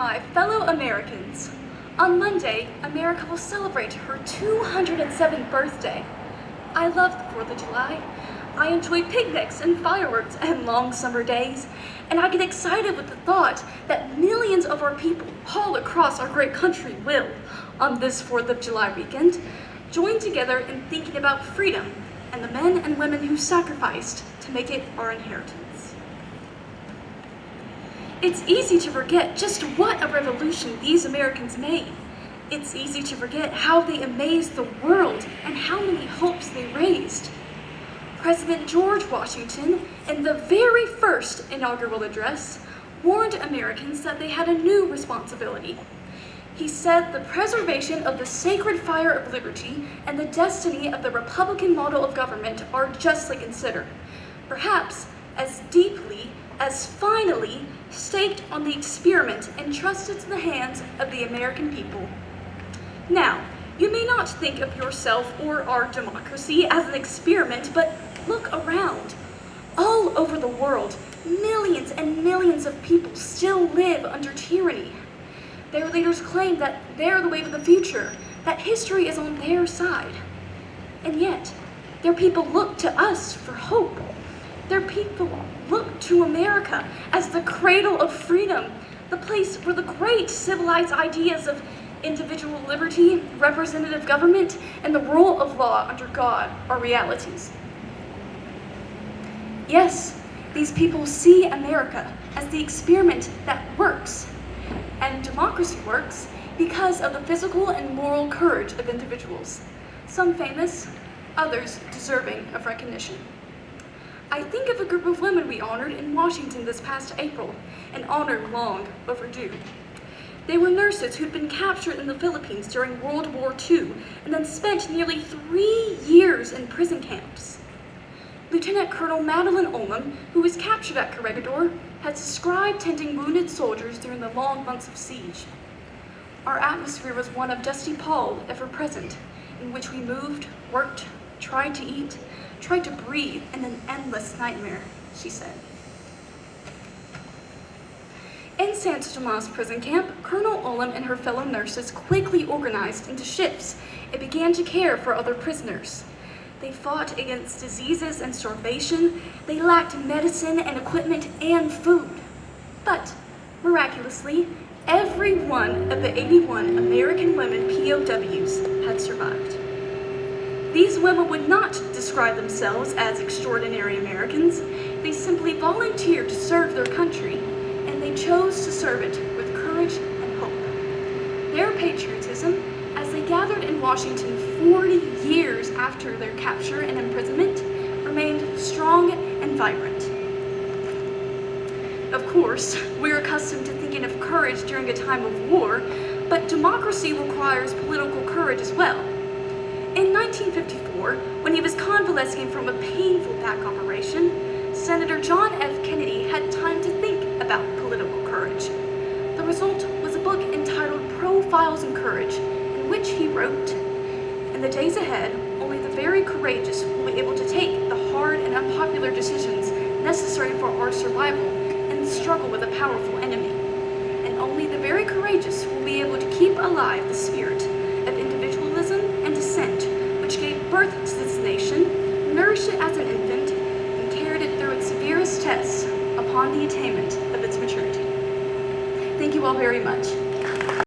My fellow Americans, on Monday, America will celebrate her 207th birthday. I love the 4th of July. I enjoy picnics and fireworks and long summer days, and I get excited with the thought that millions of our people all across our great country will, on this 4th of July weekend, join together in thinking about freedom and the men and women who sacrificed to make it our inheritance. It's easy to forget just what a revolution these Americans made. It's easy to forget how they amazed the world and how many hopes they raised. President George Washington, in the very first inaugural address, warned Americans that they had a new responsibility. He said the preservation of the sacred fire of liberty and the destiny of the Republican model of government are justly considered, perhaps as deeply as finally staked on the experiment entrusted to the hands of the American people. Now, you may not think of yourself or our democracy as an experiment, but look around. All over the world, millions and millions of people still live under tyranny. Their leaders claim that they're the way of the future, that history is on their side. And yet, their people look to us for hope. Their people look to America as the cradle of freedom, the place where the great civilized ideas of individual liberty, representative government, and the rule of law under God are realities. Yes, these people see America as the experiment that works, and democracy works because of the physical and moral courage of individuals, some famous, others deserving of recognition. I think of a group of women we honored in Washington this past April, an honor long overdue. They were nurses who'd been captured in the Philippines during World War II and then spent nearly 3 years in prison camps. Lieutenant Colonel Madeline Olnham, who was captured at Corregidor, has described tending wounded soldiers during the long months of siege. Our atmosphere was one of dusty pall ever present, in which we moved, worked, tried to eat, tried to breathe in an endless nightmare, she said. In Santo Tomas prison camp, Colonel Olnham and her fellow nurses quickly organized into shifts and began to care for other prisoners. They fought against diseases and starvation. They lacked medicine and equipment and food. But, miraculously, every one of the 81 American women POWs had survived. These women would not describe themselves as extraordinary Americans. They simply volunteered to serve their country, and they chose to serve it with courage and hope. Their patriotism, as they gathered in Washington 40 years after their capture and imprisonment, remained strong and vibrant. Of course, we're accustomed to thinking of courage during a time of war, but democracy requires political courage as well. In 1954, when he was convalescing from a painful back operation, Senator John F. Kennedy had time to think about political courage. The result was a book entitled Profiles in Courage, in which he wrote, "In the days ahead, only the very courageous will be able to take the hard and unpopular decisions necessary for our survival in the struggle with a powerful enemy. And only the very courageous will be able to keep alive the spirit of individualism and dissent, which gave birth to this nation, nourished it as an infant, and carried it through its severest tests upon the attainment of its maturity." Thank you all very much.